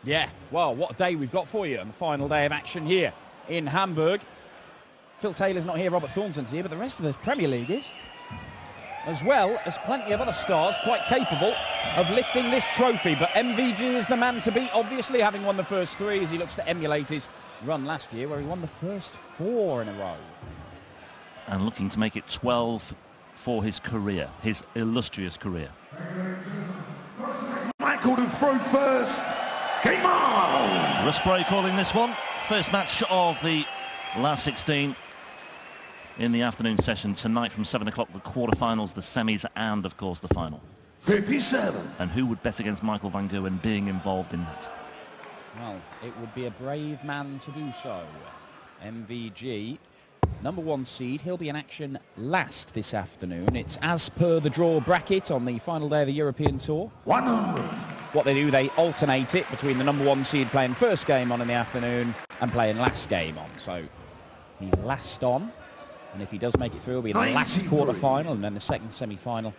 Yeah, well, what a day we've got for you on the final day of action here in Hamburg. Phil Taylor's not here, Robert Thornton's here, but the rest of the Premier League is. As well as plenty of other stars quite capable of lifting this trophy. But MVG is the man to beat, obviously, having won the first 3 as he looks to emulate his run last year where he won the first 4 in a row. And looking to make it 12 for his career, his illustrious career. Michael to throw first. Game on! Rusbro calling this one. First match of the last 16 in the afternoon session tonight from 7 o'clock, the quarterfinals, the semis, and of course the final. 57. And who would bet against Michael van Gerwen being involved in that? Well, it would be a brave man to do so. MVG, number 1 seed. He'll be in action last this afternoon. It's as per the draw bracket on the final day of the European Tour. 100. What they do, they alternate it between the number 1 seed playing first game on in the afternoon and playing last game on. So he's last on. And if he does make it through, he'll be in the last quarter-final and then the second semi-final.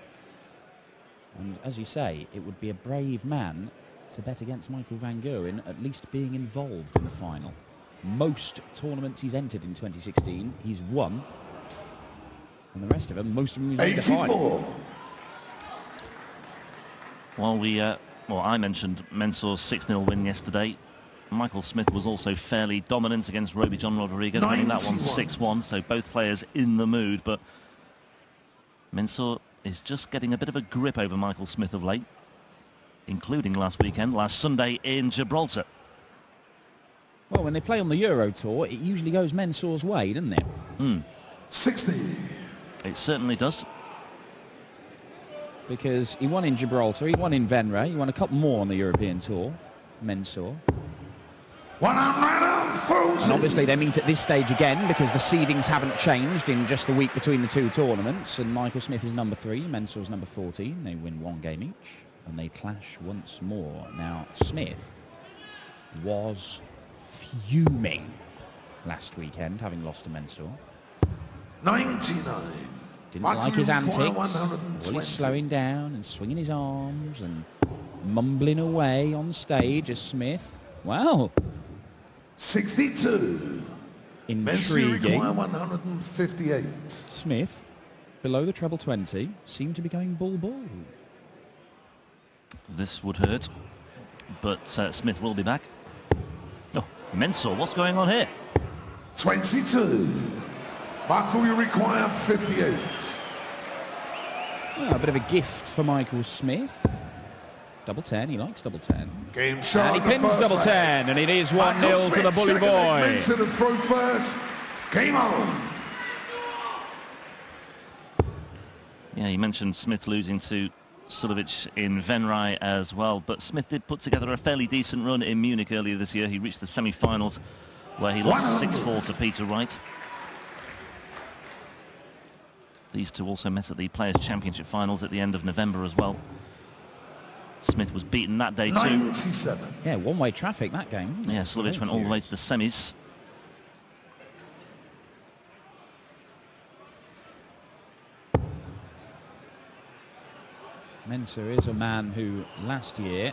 And as you say, it would be a brave man to bet against Michael van Gerwen at least being involved in the final. Most tournaments he's entered in 2016, he's won. And the rest of them, most of them he's made the final. Well, I mentioned Mensor's 6-0 win yesterday. Michael Smith was also fairly dominant against Roby John Rodriguez, winning that one 6-1, so both players in the mood, but Mensor is just getting a bit of a grip over Michael Smith of late, including last Sunday in Gibraltar. Well, when they play on the Euro Tour, it usually goes Mensor's way, doesn't it? 60. It certainly does. Because he won in Gibraltar, he won in Venray, he won a couple more on the European Tour, Mensor. And obviously they meet at this stage again because the seedings haven't changed in just the week between the 2 tournaments. And Michael Smith is number 3, Mensor's number 14. They win 1 game each and they clash once more. Now, Smith was fuming last weekend, having lost to Mensor. 99. Didn't like his antics. Well, he's slowing down and swinging his arms and mumbling away on stage as Smith. Well, 62. Intriguing. 158. Smith, below the treble 20, seemed to be going bull. This would hurt, but Smith will be back. Oh, Mensor, what's going on here? 22. Michael, you require 58. Oh, a bit of a gift for Michael Smith. Double 10, he likes double 10. Game shot. And he pins double 10, and it is 1-0 to the bully boy. Benson to throw first. Game on. Yeah, you mentioned Smith losing to Suljovic in Venray as well, but Smith did put together a fairly decent run in Munich earlier this year. He reached the semi-finals where he lost 6-4 to Peter Wright. These two also met at the Players' Championship finals at the end of November as well. Smith was beaten that day too. 97. Yeah, one-way traffic that game. Yeah, Suljovic went all the way to the semis. Mensah is a man who last year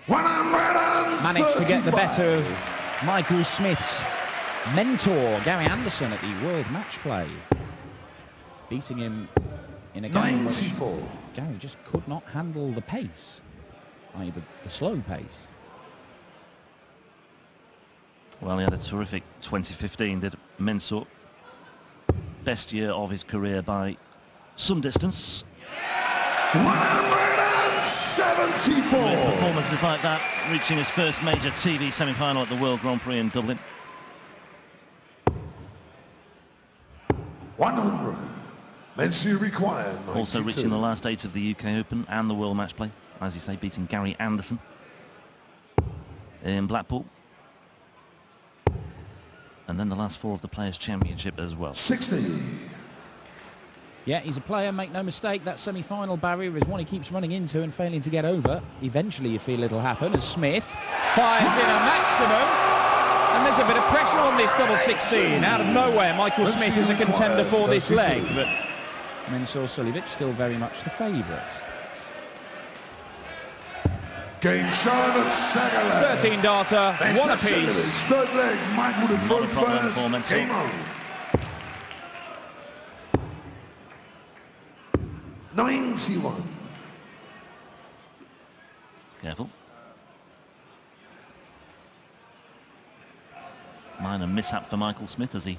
135. managed to get the better of Michael Smith's mentor, Gary Anderson, at the World Matchplay. Beating him in a game where Gary just could not handle the pace, i.e. the slow pace. Well, he had a terrific 2015, did Mensah. Best year of his career by some distance. 174. With performances like that, reaching his first major TV semi-final at the World Grand Prix in Dublin. 100. Mensah required 92. Also reaching the last 8 of the UK Open and the World Matchplay. As you say, beating Gary Anderson in Blackpool. And then the last 4 of the Players' Championship as well. 60. Yeah, he's a player, make no mistake. That semi-final barrier is one he keeps running into and failing to get over. Eventually you feel it'll happen as Smith fires in a maximum. And there's a bit of pressure on this double 16. Out of nowhere, Michael Smith is a contender for this leg. But Mensah Suljovic still very much the favourite. Game shown at second leg. 13 darter, one apiece. Third leg, Michael to throw first. Game on. 91. Careful. Minor mishap for Michael Smith as he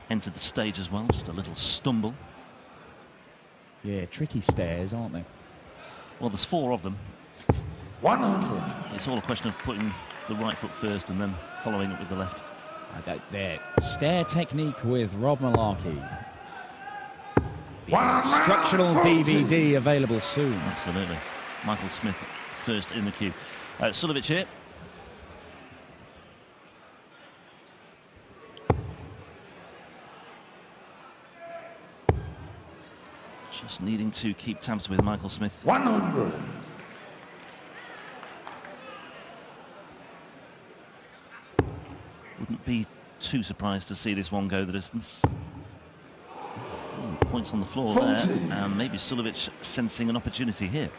entered the stage as well. Just a little stumble. Yeah, tricky stairs, aren't they? Well, there's 4 of them. 100. It's all a question of putting the right foot first and then following it with the left. There, stair technique with Rob Malarkey. The instructional DVD available soon. Absolutely. Michael Smith first in the queue. Suljovic here. Just needing to keep tabs with Michael Smith. 100. Wouldn't be too surprised to see this one go the distance. Points on the floor 40. there, and maybe Suljovic sensing an opportunity here.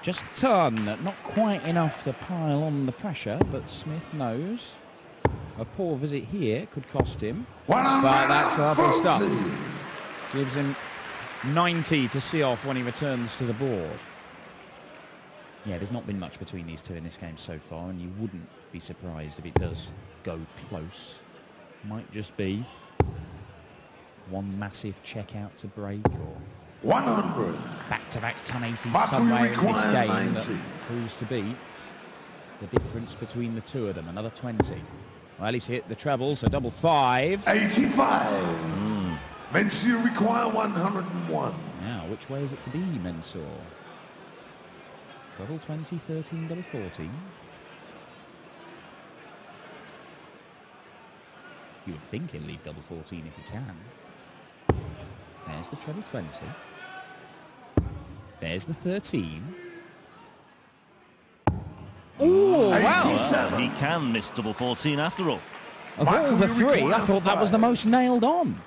Just a ton, not quite enough to pile on the pressure, but Smith knows a poor visit here could cost him. But that's lovely stuff. Gives him 90 to see off when he returns to the board. Yeah, there's not been much between these two in this game so far, and you wouldn't be surprised if it does go close. Might just be one massive check out to break, or 100. Back-to-back 1080s somewhere in this game 90. That proves to be the difference between the two of them. Another 20. Well, he's hit the treble, so double 5. 85. Mensur require 101. Now, which way is it to be, Mensur? Treble 20, 13, double 14. You would think he'll leave double 14 if he can. There's the treble 20. There's the 13. Oh, wow! He can miss double 14 after all. Of all the 3, I thought that was the most nailed on.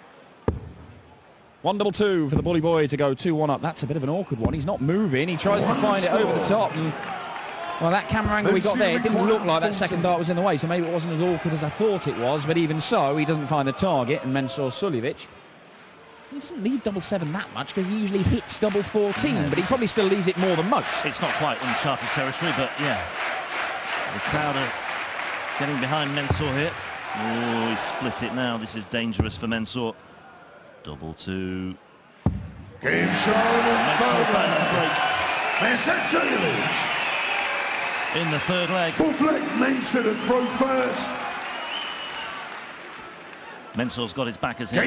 1 double 2 for the bully boy to go 2-1 up. That's a bit of an awkward one. He's not moving. He tries to find it over the top. And, well, that camera angle we got there, it didn't look like that second dart was in the way, so maybe it wasn't as awkward as I thought it was. But even so, he doesn't find the target, and Mensur Suljovic, he doesn't leave double 7 that much because he usually hits double 14, but he probably still leaves it more than most. It's not quite uncharted territory, but yeah. The crowd are getting behind Mensur here. Oh, he's split it now. This is dangerous for Mensur. Double 2. Game show in the third leg. Fourth leg, Mensur to throw first. Mensur's got its backers here.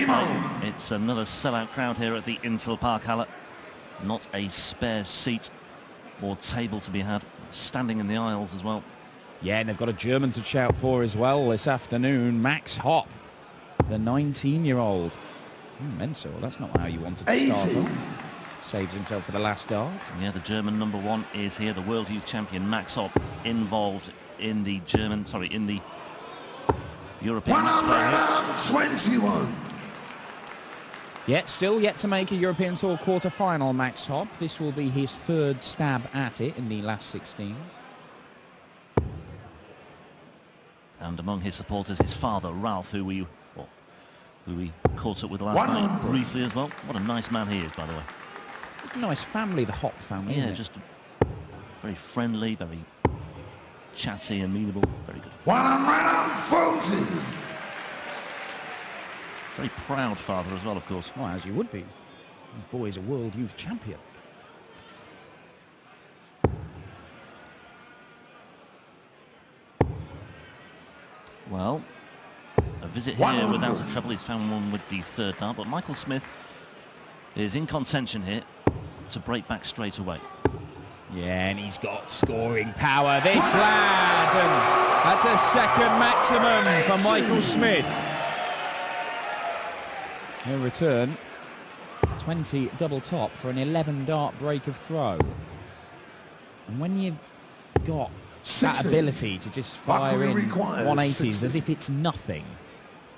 It's another sellout crowd here at the Insel Parkhalle. Not a spare seat or table to be had. Standing in the aisles as well. Yeah, and they've got a German to shout for as well this afternoon. Max Hopp, the 19-year-old. Mensur, that's not how you wanted to start off. Saves himself for the last dart. Yeah, the German number 1 is here. The World Youth Champion Max Hopp involved in the in the European Matchplay. 121. Yet still yet to make a European Tour quarter-final, Max Hopp. This will be his 3rd stab at it in the last 16. And among his supporters, his father, Ralph, who we caught up with last night briefly as well. What a nice man he is, by the way. It's a nice family, the Hopp family. Yeah, just very friendly, very chatty, amenable, very good. 140. Very proud father as well, of course. Well, as you would be. His boy is a World Youth Champion. Well, a visit here without a treble. He's found one with the 3rd dart, but Michael Smith is in contention here to break back straight away. Yeah, and he's got scoring power, this lad. And that's a 2nd maximum for Michael Smith. He'll return 20 double top for an 11 dart break of throw. And when you've got that ability to just fire in 180s as if it's nothing,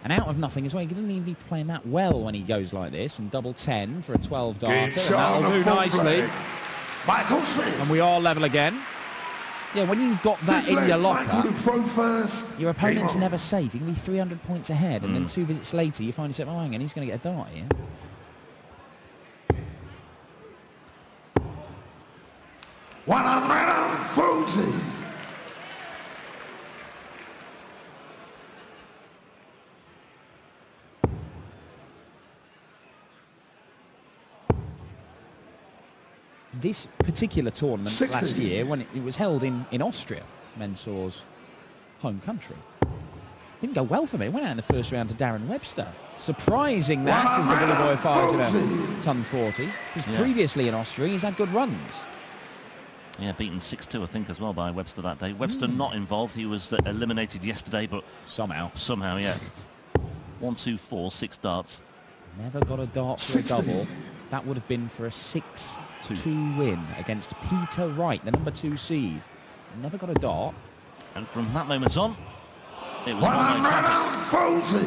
and out of nothing as well, he doesn't even be playing that well when he goes like this, and double 10 for a 12 darter, and that'll do nicely. Michael Smith. And we are level again. Yeah, when you've got that in your locker, your opponent's never safe. You can be 300 points ahead, and then 2 visits later, you find yourself, oh, hang on, he's going to get a dart here. $140. This particular tournament 60. last year, when it was held in Austria, Mensor's home country, didn't go well for me. It went out in the first round to Darren Webster. Surprising that as the Bully Boy fires in a ton 40. Because previously in Austria, he's had good runs. Yeah, beaten 6-2, I think, as well by Webster that day. Webster not involved. He was eliminated yesterday, but somehow, yeah. 1, 2, 4, 6 darts. Never got a dart for a double. That would have been for a 6-2 win against Peter Wright, the number 2 seed. Never got a dart. And from that moment on, it was 140.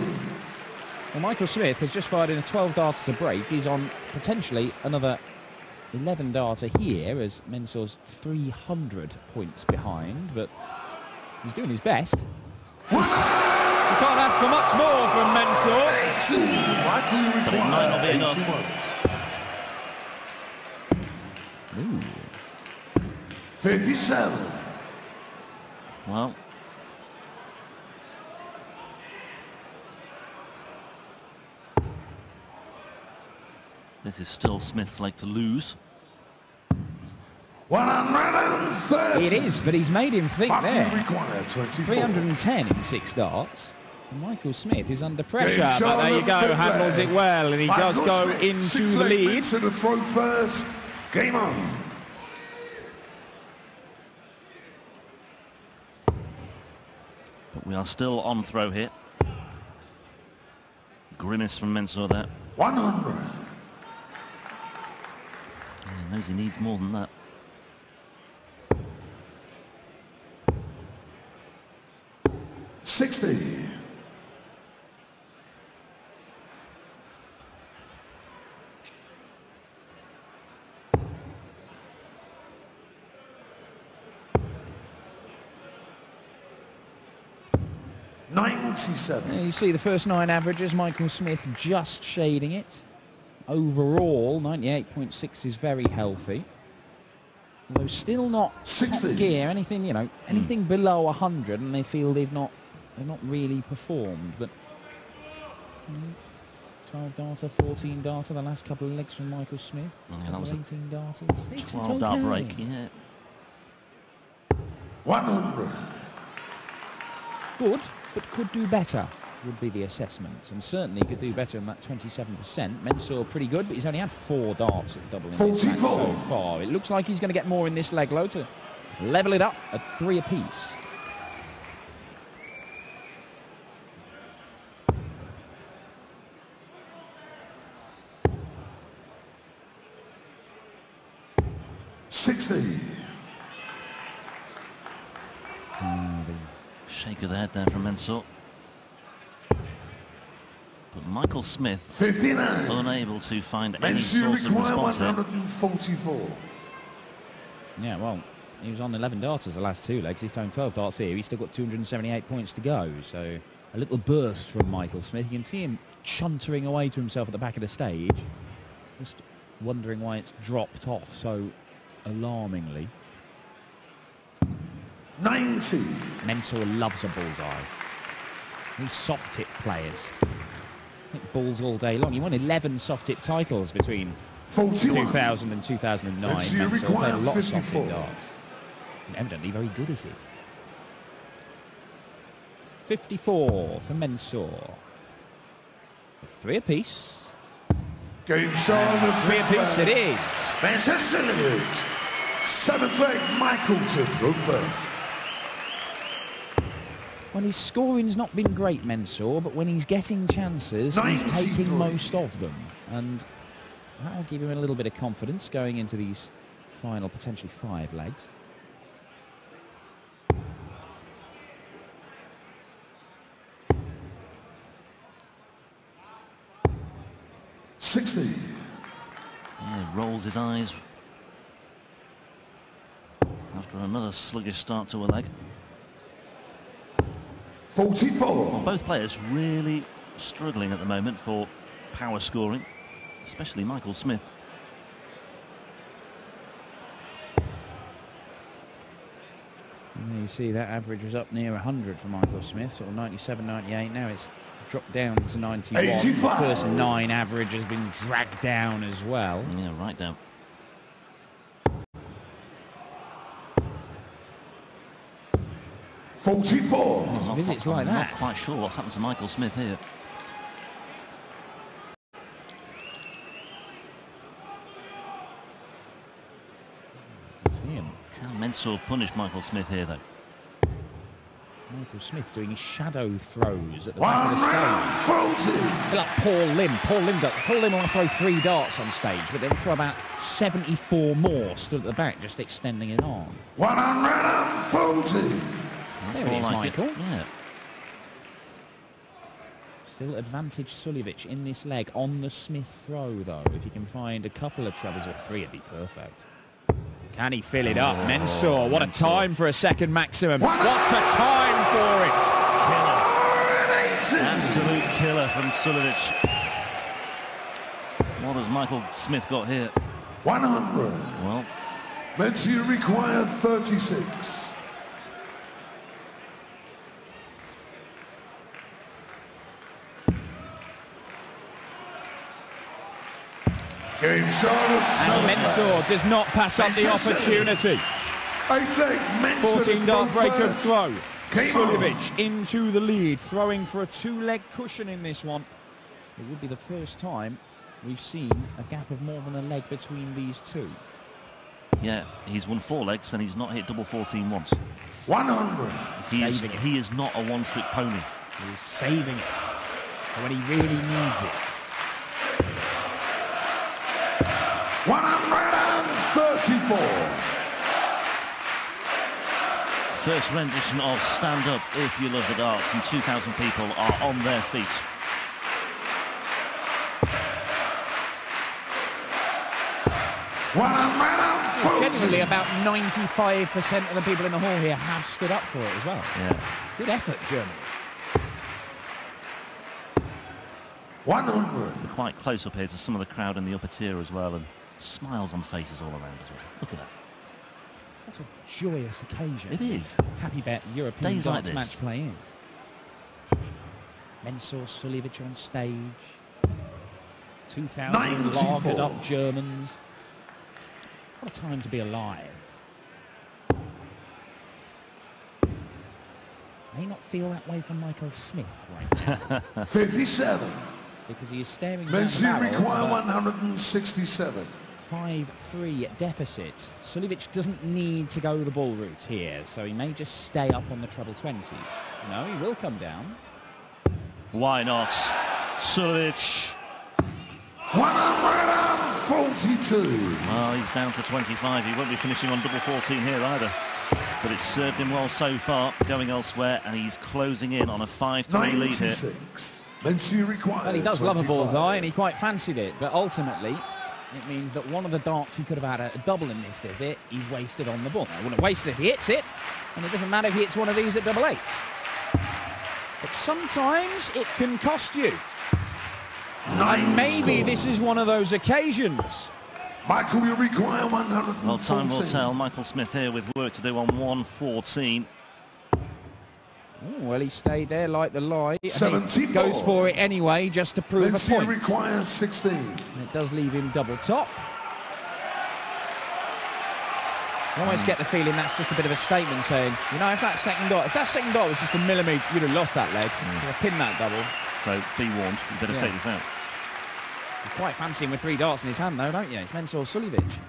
Well, Michael Smith has just fired in a 12 darter to break. He's on potentially another 11 darter here, as Mensor's 300 points behind, but he's doing his best. You can't ask for much more from Mensor. But it might not be enough. Ooh. 57. Well, this is still Smith's leg to lose. 130. It is, but he's made him think there. 310 in 6 darts. And Michael Smith is under pressure, but there you go, handles it well, and he does go into the lead. To the throw first. Game on. But we are still on throw here. Grimace from Mensor there. 100. He knows he needs more than that. $60. $97. You see the first 9 averages, Michael Smith just shading it. Overall, 98.6 is very healthy. Although still not 60. top gear, anything, you know, anything below 100, and they feel they've not really performed. But 12 darter, 14 darter, the last couple of legs from Michael Smith. Yeah, that was 18 darters. It's 12 dart okay. break, yeah. 100. Good, but could do better, would be the assessment. And certainly could do better than that 27%. Mensor pretty good, but he's only had 4 darts at double in this match so far. It looks like he's going to get more in this leg load to level it up at 3 apiece. $60. Shake of the head there from Mensor. But Michael Smith 59. unable to find any source of response here. 144. Yeah, well, he was on 11 darters the last 2 legs. He's thrown 12 darts here. He's still got 278 points to go. So a little burst from Michael Smith. You can see him chuntering away to himself at the back of the stage. Just wondering why it's dropped off so alarmingly. 90. Mensor loves a bullseye. These soft tip players hit balls all day long. He won 11 soft tip titles between 2000 and 2009. Mensor played a lot of soft tip darts. And evidently very good at it. 54 for Mensor. 3 apiece. Game show. 3 apiece it is. Manchester Suljovic. 7th leg, Michael to throw first. Well, his scoring's not been great, Mensor, but when he's getting chances, he's taking most of them. And That will give him a little bit of confidence going into these final, potentially 5 legs. Yeah, rolls his eyes after another sluggish start to a leg. 44. Well, both players really struggling at the moment for power scoring, especially Michael Smith. And you see that average was up near 100 for Michael Smith, sort of 97, 98. Now it's dropped down to 91. 85. The first 9 average has been dragged down as well. Yeah, right down. His visits like that. I'm not quite sure what's happened to Michael Smith here. See him. Can Mensur punish Michael Smith here, though? Michael Smith doing his shadow throws at the back of the stage. A bit like Paul Lim. Paul Lim will throw 3 darts on stage, but they'll throw about 74 more stood at the back, just extending it on. 140. That's There it is, like Michael. Yeah. Still advantage Suljovic in this leg on the Smith throw, though. If he can find a couple of trebles or 3, it'd be perfect. Can he fill it up? Mensur, what a time for a second maximum. What a time for it. Killer. Absolute killer from Suljovic. What has Michael Smith got here? 100. Well, Mensur require 36. Game shot of 7. And Mensur does not pass up the opportunity. 14 dart break of throw. Suljovic into the lead, throwing for a 2-leg cushion in this one. It would be the first time we've seen a gap of more than a leg between these two. yeah, he's won 4 legs and he's not hit double 14 once. 100. He is not a one-trick pony. He's saving it for when he really needs it. 134. First rendition of Stand Up If You Love the Darts, and 2,000 people are on their feet. Generally, about 95% of the people in the hall here have stood up for it as well. Yeah. Good effort, Germany. 100. Quite close up here to some of the crowd in the upper tier as well, and smiles on faces all around as well. Look at that. What a joyous occasion. It is. Happy bet European Days like darts this. match play is. Mensur, Suljovic on stage. 2,000 lagered up Germans. What a time to be alive. May not feel that way from Michael Smith right now. 57. Because he is staring down the Mensur barrel require of a 167. 5-3 deficit. Suljovic doesn't need to go the ball route here, so he may just stay up on the treble 20s. No, he will come down. Why not? Suljovic. 142. Well, he's down to 25. He won't be finishing on double 14 here either. But it's served him well so far, going elsewhere, and he's closing in on a 5-3 lead here. 96. Mensur require Well, he does 25. love a bullseye, and he quite fancied it, but ultimately it means that one of the darts he could have had a double in this visit, he's wasted on the ball. Now, he wouldn't have wasted if he hits it, and it doesn't matter if he hits one of these at double 8. But sometimes it can cost you. And maybe this is one of those occasions. Michael will require 114. Well, time will tell. Michael Smith here with work to do on 114. Oh, well, he stayed there like the lie. He 74. goes for it anyway, just to prove Mensur a point. requires 16. And it does leave him double top. I almost get the feeling that's just a bit of a statement saying, you know, if that second dot was just a millimetre, you'd have lost that leg. You'd have pinned that double. So be warned, you better take this out. You quite fancy him with 3 darts in his hand, though, don't you? It's Mensur Suljovic.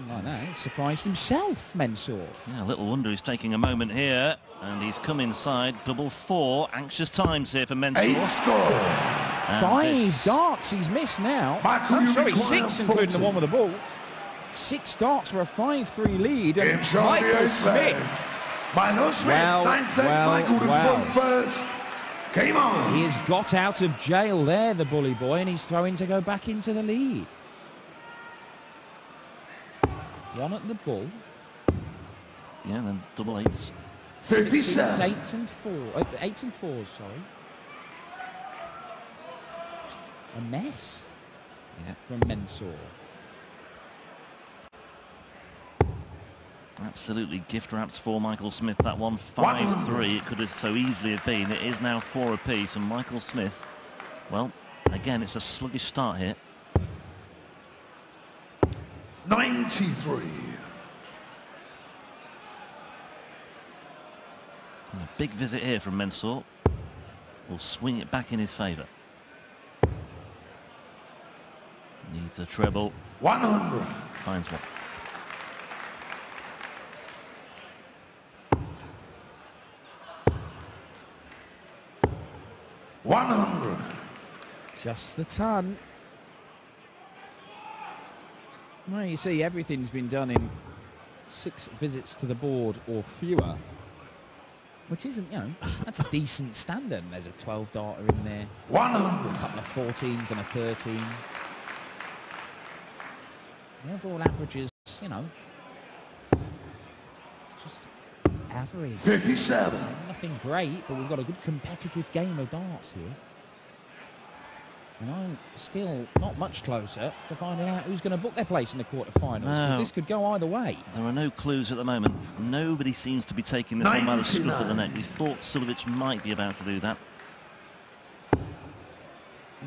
Like that. He surprised himself, Mensur. Yeah, little wonder he's taking a moment here, and he's come inside. Double 4. Anxious times here for Mensur. 8 score. 5 darts he's missed now. Michael, Sorry, 6, including the 40. one with the ball. 6 darts for a 5-3 lead. And It's on Michael the Smith. Michael Smith, Well, 9th leg, Michael to throw first. Game on. He has got out of jail there, the bully boy, and he's throwing to go back into the lead. 1 at the ball. Yeah, then double 8s. 57. 8s and 4. 8s and 4s, sorry. A mess. Yeah. From Mensur. Absolutely gift-wrapped for Michael Smith, that one. 5-3, it could have so easily have been. It is now 4 apiece, and Michael Smith, well, again, it's a sluggish start here. 93. And a big visit here from Mensur. Will swing it back in his favour. Needs a treble. 100. Finds one. Just the ton. Well, you see, everything's been done in 6 visits to the board or fewer, which isn't, you know, that's a decent standard. There's a 12 darter in there, 100. a couple of 14s and a 13. The overall averages, you know, it's just average. 57. Nothing great, but we've got a good competitive game of darts here. And I'm still not much closer to finding out who's going to book their place in the quarterfinals, because this could go either way. There are no clues at the moment. Nobody seems to be taking this one by the scruff of the neck. We thought Suljovic might be about to do that.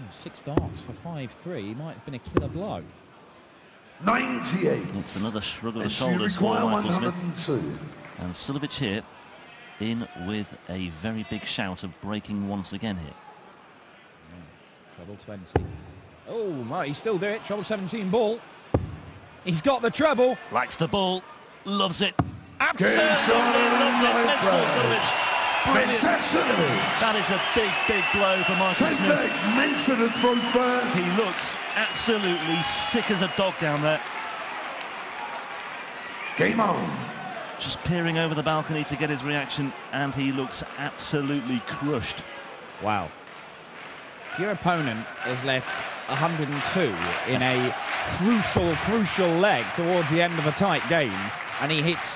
6 darts for 5-3 might have been a killer blow. 98. It's another shrug of the And you shoulders for require Michael Smith. 102. And Suljovic here in with a very big shout of breaking once again here. Treble 20. Oh, might he still do it? Treble 17 ball. He's got the treble. Likes the ball. Loves it. Game Absolutely loves it. Mensur Mensur Suljovic. Brilliant. That is a big, big blow for Michael 10th Smith. leg, Mensur to throw first. He looks absolutely sick as a dog down there. Game on. Just peering over the balcony to get his reaction, and he looks absolutely crushed. Wow. Your opponent has left 102 in a crucial leg towards the end of a tight game, and he hits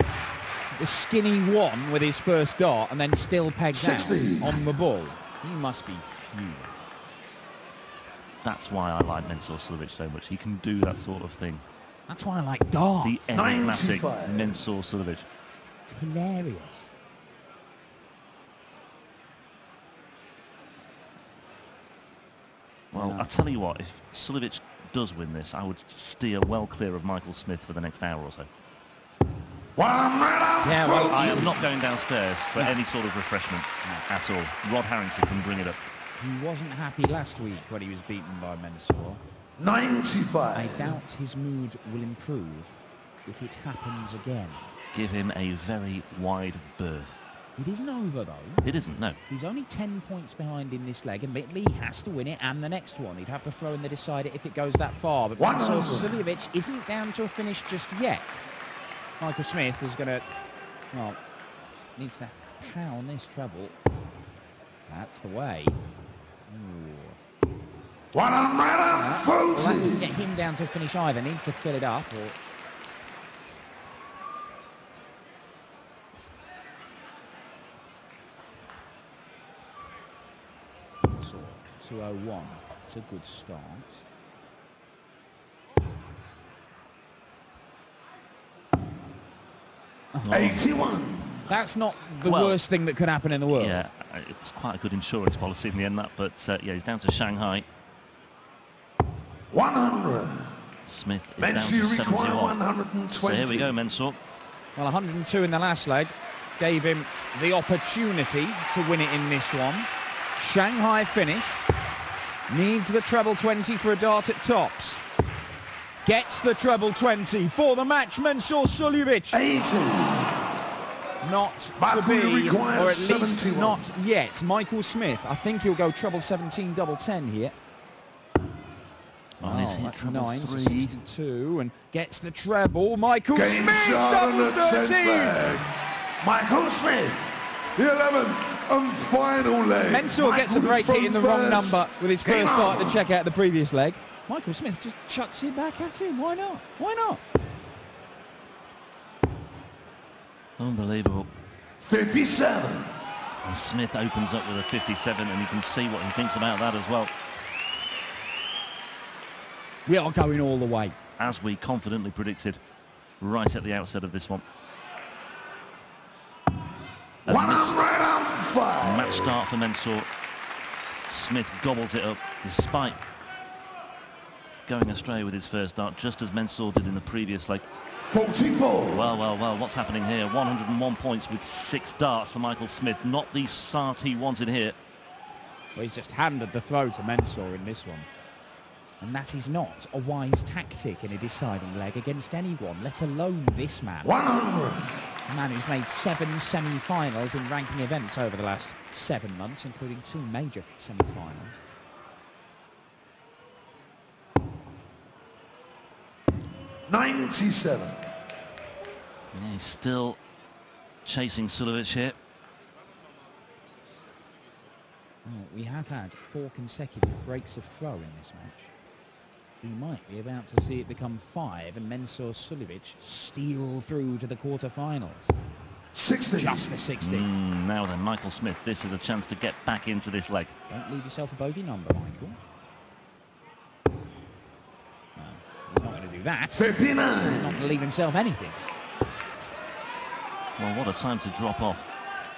the skinny 1 with his first dart and then still pegs 60. out on the ball. He must be fuming. That's why I like Mensur Suljovic so much. He can do that sort of thing. That's why I like darts. The enigmatic 95. Mensur Suljovic. It's hilarious. Well, I'll tell you what, if Suljovic does win this, I would steer well clear of Michael Smith for the next hour or so. 1 minute. Yeah, well, I am not going downstairs for any sort of refreshment at all. Rod Harrington can bring it up. He wasn't happy last week when he was beaten by Mensur. 95. I doubt his mood will improve if it happens again. Give him a very wide berth. It isn't over, though. It isn't, no. He's only 10 points behind in this leg. Admittedly, he has to win it and the next one. He'd have to throw in the decider if it goes that far. But Mensur Suljovic isn't down to a finish just yet. Michael Smith is going to, well, needs to pound this treble. That's the way. Ooh. 140. Well, that doesn't get him down to a finish either. Needs to fill it up. Or 201. It's a good start. Oh. 81. That's not the worst thing that could happen in the world. Yeah, it was quite a good insurance policy in the end, that. But yeah, he's down to Shanghai. 100. Smith is Mensur, down to you require 71. 120. So here we go, Mensur. Well, 102 in the last leg gave him the opportunity to win it in this one. Shanghai finish. Needs the treble 20 for a dart at tops. Gets the treble 20 for the match, Mensur Suljovic. 80. not to Michael be, or at least 71. not yet. Michael Smith, I think he'll go treble 17, double 10 here. Oh, he's hit that's treble 9, so 3. 62, and gets the treble. Michael Game Smith, shot on double the 10th 13! leg. Michael Smith, the 11th and final leg. Mensah gets a Michael break hit in the wrong first. number with his Game first start at on. the checkout of the previous leg. Michael Smith just chucks it back at him. Why not? Why not? Unbelievable. 57. And Smith opens up with a 57, and you can see what he thinks about that as well. We are going all the way. As we confidently predicted right at the outset of this one. A 105. match start for Mensah. Smith gobbles it up despite going astray with his first dart, just as Mensah did in the previous leg. 44. Well, what's happening here? 101 points with 6 darts for Michael Smith. Not the start he wanted here. Well, he's just handed the throw to Mensah in this one. And that is not a wise tactic in a deciding leg against anyone, let alone this man. 100. A man who's made 7 semi-finals in ranking events over the last 7 months, including 2 major semi-finals. $97. Yeah, he's still chasing Suljovic here. Oh, we have had 4 consecutive breaks of throw in this match. We might be about to see it become 5 and Mensah Suljovic steal through to the quarterfinals. 60. Just the 60. Now then, Michael Smith, this is a chance to get back into this leg. Don't leave yourself a bogey number, Michael. No, he's not going to do that. 59. He's not going to leave himself anything. Well, what a time to drop off.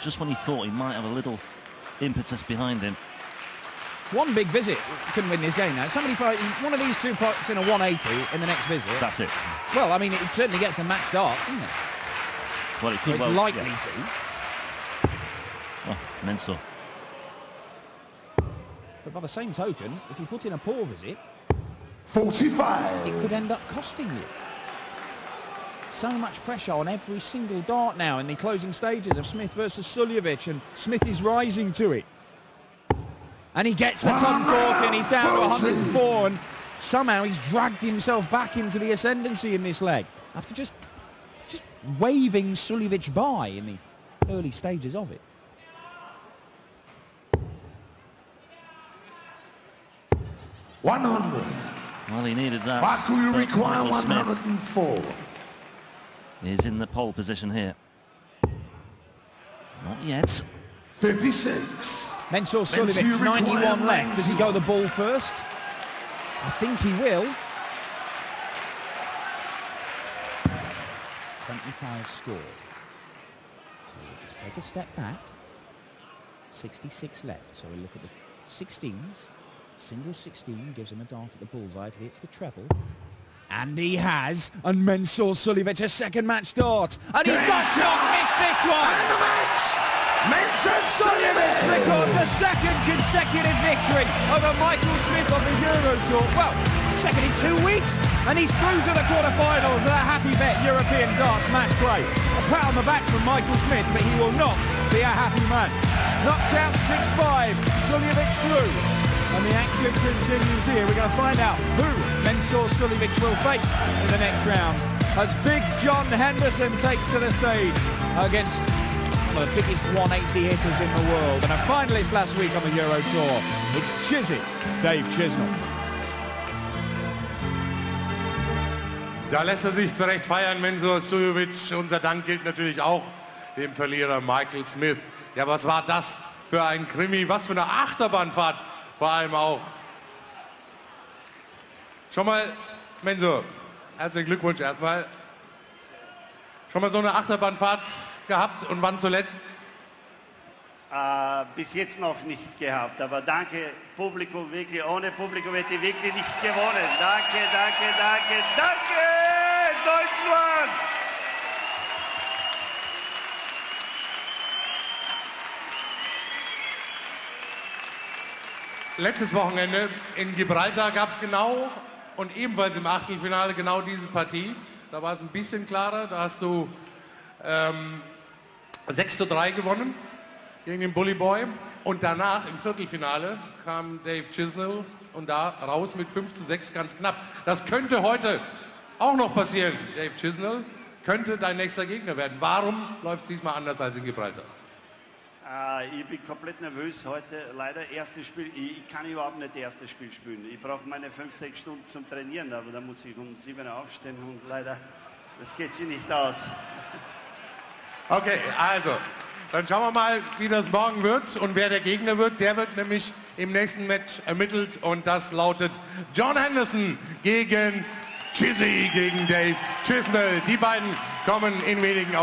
Just when he thought he might have a little impetus behind him. One big visit couldn't win this game now. Somebody fight one of these 2 pots in a 180 in the next visit. That's it. Well, I mean, it certainly gets some match darts, doesn't it? Well, it could It's well, likely yeah. to. Oh, Mensah. But by the same token, if you put in a poor visit, 45. it could end up costing you. So much pressure on every single dart now in the closing stages of Smith versus Suljovic, and Smith is rising to it. And he gets the ton 40 and he's down to 104, and somehow he's dragged himself back into the ascendancy in this leg after just waving Suljovic by in the early stages of it. $100. Well, he needed that. Michael, you but require Michael Smith 104. is in the pole position here. Not yet. 56. Mensah you Suljovic, require 91 left. Does he go 91. the ball first? I think he will. 25 scored. So we'll just take a step back. 66 left. So we'll look at the 16s. Single 16 gives him a dart at the bullseye if he hits the treble. And he has. And Mensah Suljovic a second match dart. And he does not miss this one. And the match. Mensah Suljovic Suljovic. records a second consecutive victory over Michael Smith on the Euro Tour. Well, second in 2 weeks, and he's through to the quarterfinals of the Happy Bet European Darts Matchplay. A pat on the back from Michael Smith, but he will not be a happy man. Knocked out 6-5, Suljovic through. And the action continues here. We're going to find out who Mensah Suljovic will face in the next round as Big John Henderson takes to the stage against one of the biggest 180 hitters in the world and a finalist last week on the Euro Tour. It's Chizzy, Dave Chisnell. Da lässt sich zurecht feiern, Mensah Suljovic. Unser Dank gilt natürlich auch dem Verlierer Michael Smith. Ja, was war das für ein Krimi? Was für eine Achterbahnfahrt vor allem auch. Schon mal, Mensah, herzlichen Glückwunsch erstmal. Schon mal so eine Achterbahnfahrt gehabt und wann zuletzt? Bis jetzt noch nicht gehabt, aber danke Publikum, wirklich, ohne Publikum hätte ich wirklich nicht gewonnen. Danke, danke, danke, danke, Deutschland! Letztes Wochenende in Gibraltar gab es genau und ebenfalls im Achtelfinale genau diese Partie. Da war es ein bisschen klarer, da hast du 6:3 gewonnen gegen den Bully Boy. Und danach im Viertelfinale kam Dave Chisnell und da raus mit 5:6 ganz knapp. Das könnte heute auch noch passieren. Dave Chisnell könnte dein nächster Gegner werden. Warum läuft es diesmal anders als in Gibraltar? Ich bin komplett nervös heute. Leider erstes Spiel. Ich kann überhaupt nicht das erste Spiel spielen. Ich brauche meine 5-6 Stunden zum Trainieren, aber da muss ich um 7 Uhr aufstehen und leider, das geht sich nicht aus. Okay, also, dann schauen wir mal, wie das morgen wird und wer der Gegner wird. Der wird nämlich im nächsten Match ermittelt und das lautet John Henderson gegen Chizzy, gegen Dave Chisnell. Die beiden kommen in wenigen Augenblicken.